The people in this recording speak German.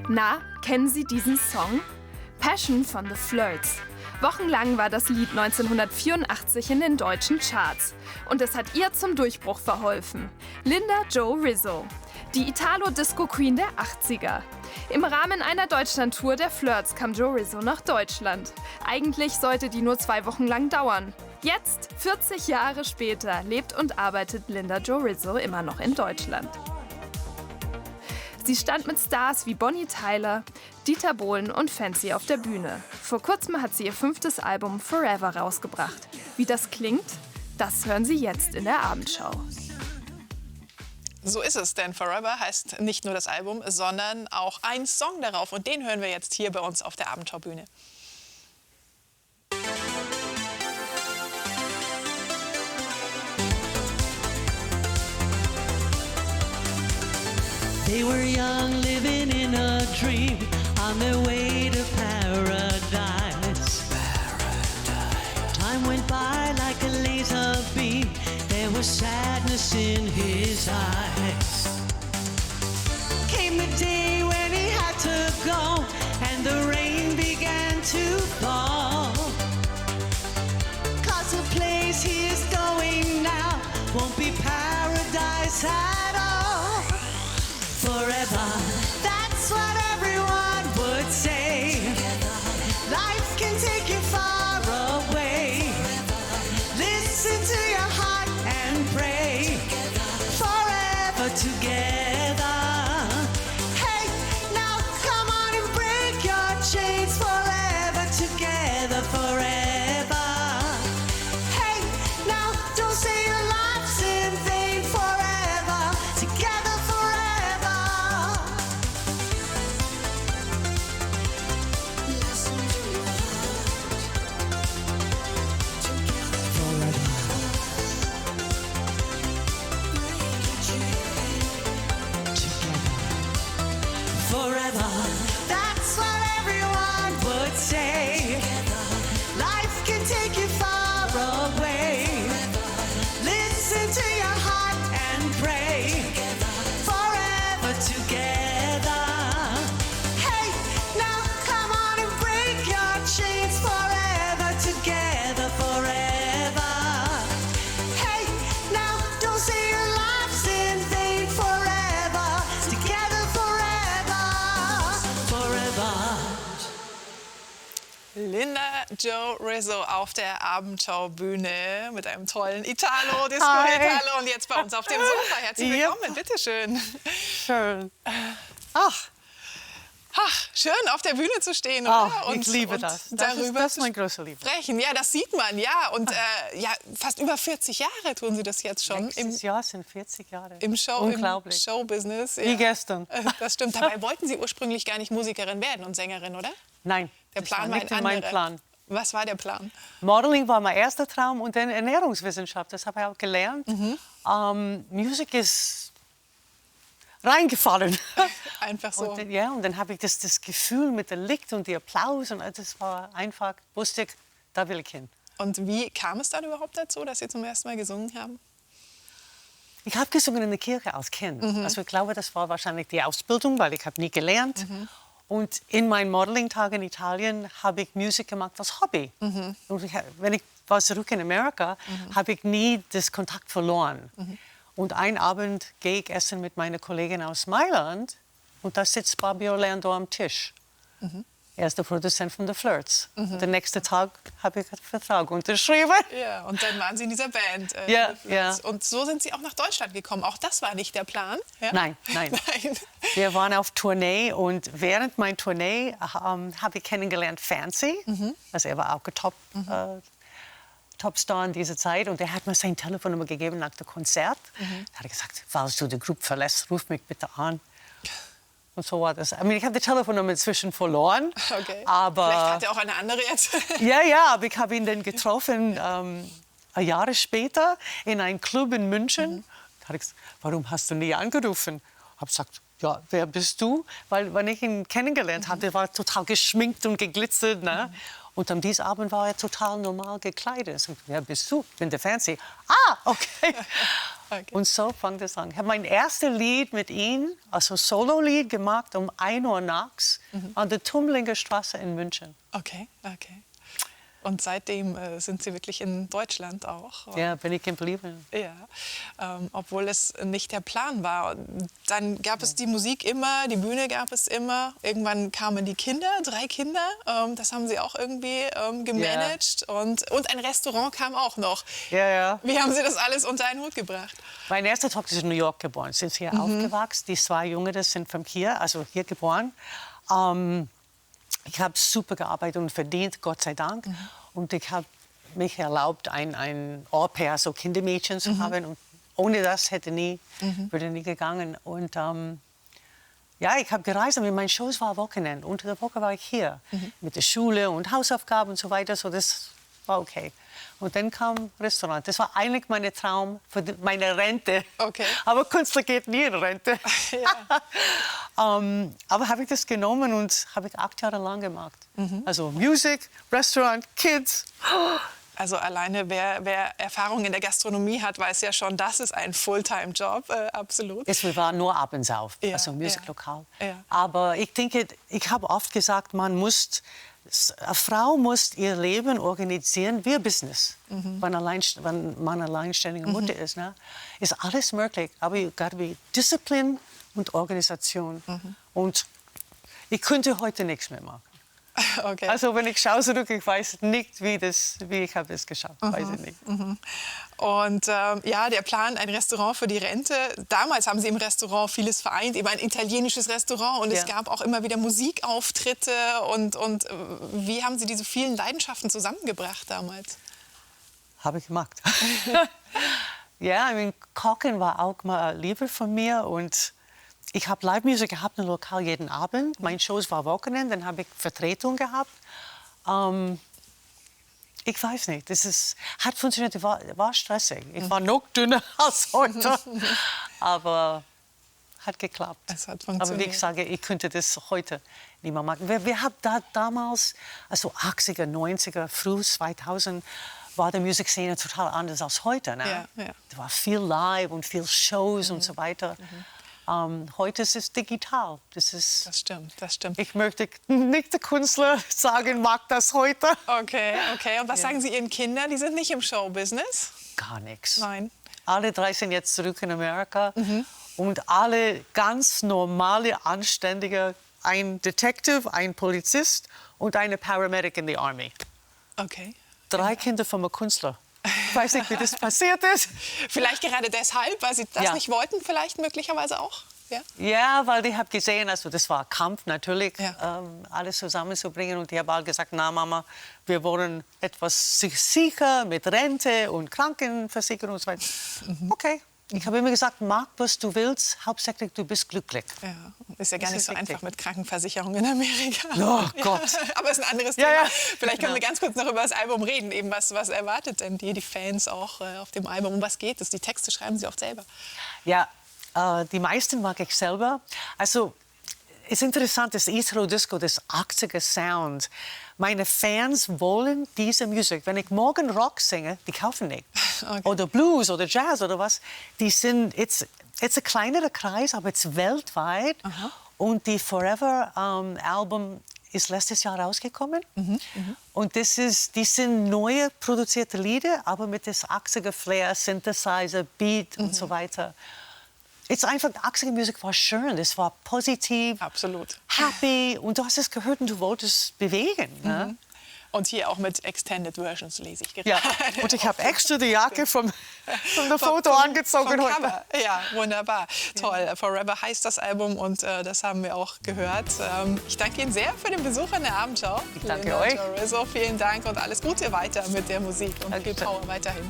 Na, kennen Sie diesen Song? Passion von The Flirts. Wochenlang war das Lied 1984 in den deutschen Charts. Und es hat ihr zum Durchbruch verholfen. Linda Jo Rizzo, die Italo-Disco-Queen der 80er. Im Rahmen einer Deutschlandtour der Flirts kam Jo Rizzo nach Deutschland. Eigentlich sollte die nur 2 Wochen lang dauern. Jetzt, 40 Jahre später, lebt und arbeitet Linda Jo Rizzo immer noch in Deutschland. Sie stand mit Stars wie Bonnie Tyler, Dieter Bohlen und Fancy auf der Bühne. Vor kurzem hat sie ihr 5. Album Forever rausgebracht. Wie das klingt, das hören Sie jetzt in der Abendschau. So ist es, denn Forever heißt nicht nur das Album, sondern auch ein Song darauf. Und den hören wir jetzt hier bei uns auf der Abendschaubühne. They were young, living in a dream, on their way to paradise. Time went by like a laser beam, there was sadness in his eyes. Came the day when he had to go, and the rain began to fall. 'Cause the place he is going now won't be paradise at all. Forever, that's what everyone would say. Life can take you far away. Listen to your heart and pray. Forever together. Hey, now come on and break your chains. Forever together, forever. Hey, now don't say your life's in vain. Forever together, forever. Listen to your heart. Forever, that's what everyone would say. Life can take you far away. Listen to your heart and pray. Forever together. Hey, now come on and break your chains. Forever together, forever. Hey, now don't say your life's in vain. Forever together, forever, forever. Linda Jo Rizzo auf der Abendschaubühne mit einem tollen Italo-Disco-Italo und jetzt bei uns auf dem Sofa. Herzlich Ja. willkommen, bitteschön. Schön. Ach, Ach, schön auf der Bühne zu stehen, oder? ich liebe das. Darüber Das ist zu mein größter Liebe. sprechen. Ja, das sieht man, ja. Und ja, fast über 40 Jahre tun Sie das jetzt schon Nächstes Jahr sind 40 Jahre. im Unglaublich. Showbusiness. Wie gestern. Das stimmt. Dabei wollten Sie ursprünglich gar nicht Musikerin werden und Sängerin, oder? Nein, Der das Plan war war ein nicht in meinem anderer. Plan. Was war der Plan? Modeling war mein erster Traum und dann Ernährungswissenschaft. Das habe ich auch gelernt. Musik ist reingefallen. Einfach so. Und dann habe ich das Gefühl mit dem Licht und dem Applaus. Und das war einfach, wusste ich, da will ich hin. Und wie kam es dann überhaupt dazu, dass Sie zum ersten Mal gesungen haben? Ich habe gesungen in der Kirche als Kind. Also ich glaube, das war wahrscheinlich die Ausbildung, weil ich habe nie gelernt. Und in meinen Modeling-Tagen in Italien habe ich Musik gemacht als Hobby. Und wenn ich war zurück in Amerika, habe ich nie das Kontakt verloren. Und einen Abend gehe ich essen mit meiner Kollegin aus Mailand und da sitzt Bobby Orlando am Tisch. Er ist der Produzent von The Flirts. Und den nächsten Tag habe ich einen Vertrag unterschrieben. Ja, und dann waren Sie in dieser Band. Ja, The Flirts. ja. Und so sind Sie auch nach Deutschland gekommen. Auch das war nicht der Plan. Ja? Nein. Nein. Wir waren auf Tournee und während meiner Tournee habe ich kennengelernt Fancy. Also er war auch ein Topstar in dieser Zeit und er hat mir sein Telefonnummer gegeben nach dem Konzert. Da hat er gesagt, falls du die Gruppe verlässt, ruf mich bitte an. Und so war das. Ich habe die Telefonnummer inzwischen verloren. Okay. Aber Vielleicht hat er auch eine andere jetzt. ja, aber ich habe ihn dann getroffen Jahre später in einem Club in München. Da hat er gesagt, warum hast du nie angerufen? Ich habe gesagt, ja, wer bist du? Weil, wenn ich ihn kennengelernt habe, der war total geschminkt und geglitzert. Ne? Und an diesem Abend war er total normal gekleidet. Ich sagte, wer bist du? Ich bin der Fancy. Ah, okay. Und so fängt es an. Ich habe mein erstes Lied mit ihm, also Solo-Lied, gemacht um 1 Uhr nachts an der Tumlinger Straße in München. Okay, okay. Und seitdem sind Sie wirklich in Deutschland auch? Ja, bin ich geblieben. Ja, obwohl es nicht der Plan war. Dann gab es die Musik immer, die Bühne gab es immer. Irgendwann kamen die Kinder, 3 Kinder. Das haben Sie auch irgendwie gemanagt. Ja. Und ein Restaurant kam auch noch. Ja, ja. Wie haben Sie das alles unter einen Hut gebracht? Meine erste Tochter ist in New York geboren, sind hier aufgewachsen. Die 2 Jungen, das sind von hier, also hier geboren. Ich habe super gearbeitet und verdient, Gott sei Dank. Und ich habe mich erlaubt, ein Au-pair, so Kindermädchen zu haben. Und ohne das würde nie gegangen. Und ja, ich habe gereist, und meine Shows waren Wochenende. Unter der Woche war ich hier mit der Schule und Hausaufgaben und so weiter. So das war okay. Und dann kam Restaurant. Das war eigentlich mein Traum für meine Rente. Okay. Aber Künstler geht nie in Rente. Ja. Aber habe ich das genommen und habe ich 8 Jahre lang gemacht. Also Musik, Restaurant, Kids. Also alleine, wer Erfahrung in der Gastronomie hat, weiß ja schon, das ist ein Fulltime-Job, absolut. Wir waren nur abends auf, Ja, also Musiklokal. Ja. Aber ich denke, ich habe oft gesagt, eine Frau muss ihr Leben organisieren wie ein Business. Wenn man alleinständige Mutter ist, ne? Ist alles möglich. Aber you got to be Disziplin und Organisation. Und ich könnte heute nichts mehr machen. Okay. Also wenn ich schaue zurück, ich weiß nicht, wie ich habe es geschafft. Weiß ich nicht. Und ja, der Plan, ein Restaurant für die Rente. Damals haben Sie im Restaurant vieles vereint, eben ein italienisches Restaurant. Und es gab auch immer wieder Musikauftritte. Und wie haben Sie diese vielen Leidenschaften zusammengebracht damals? Habe ich gemacht. Ja, Kochen war auch mal Liebe von mir. Und ich habe Live-Musik gehabt im Lokal jeden Abend. Meine Shows waren Wochenende, dann habe ich Vertretung gehabt. Ich weiß nicht, hat funktioniert, war stressig. Ich war noch dünner als heute, aber hat geklappt. Es hat funktioniert. Aber wie ich sage, ich könnte das heute nicht mehr machen. Wir haben damals, also 80er, 90er, früh 2000, war die Musikszene total anders als heute. Ne? Ja, ja. Da war viel Live und viel Shows und so weiter. Heute ist es digital. Das stimmt, das stimmt. Ich möchte nicht der Künstler sagen, mag das heute. Okay, okay. Und was sagen Sie Ihren Kindern? Die sind nicht im Showbusiness? Gar nichts. Nein. Alle 3 sind jetzt zurück in Amerika. Und alle ganz normale, anständige, ein Detective, ein Polizist und eine Paramedic in the Army. Okay. 3 Kinder von einem Künstler. Ich weiß nicht, wie das passiert ist. Vielleicht gerade deshalb, weil Sie das nicht wollten, vielleicht möglicherweise auch? Ja, ja, weil ich habe gesehen, also das war ein Kampf natürlich, Ja. alles zusammenzubringen. Und ich habe alle gesagt, na Mama, wir wollen etwas sicher mit Rente und Krankenversicherung und so weiter. Okay. Ich habe immer gesagt, mach, was du willst, hauptsächlich du bist glücklich. Ja, ist ja gar Das nicht ist so wichtig. einfach mit Krankenversicherung in Amerika. Oh Gott. Aber es ist ein anderes Ja, Thema. ja. Vielleicht können wir ganz kurz noch über das Album reden. Eben was erwartet denn die Fans auch auf dem Album? Um was geht es? Die Texte schreiben Sie oft selber. Ja, die meisten mag ich selber. Also, es ist interessant, das Italo-Disco, das 80er Sound. Meine Fans wollen diese Musik. Wenn ich morgen Rock singe, die kaufen nicht. Okay. Oder Blues oder Jazz oder was. Die sind, it's ein kleinerer Kreis, aber es ist weltweit. Und die Forever-Album ist letztes Jahr rausgekommen. Und die sind neue produzierte Lieder, aber mit das 80er Flair, Synthesizer, Beat und so weiter. Es einfach, 80er Musik war schön, es war positiv, Absolut. happy und du hast es gehört und du wolltest bewegen. Ne? Und hier auch mit Extended Versions lese ich gerade. Ja, und ich habe extra die Jacke vom Foto angezogen vom heute. Cover. Ja, wunderbar. Toll. Forever heißt das Album und das haben wir auch gehört. Ich danke Ihnen sehr für den Besuch in der Abendschau. Ich danke Linda euch. Torres. Vielen Dank und alles Gute weiter mit der Musik und viel Dankeschön. Power weiterhin.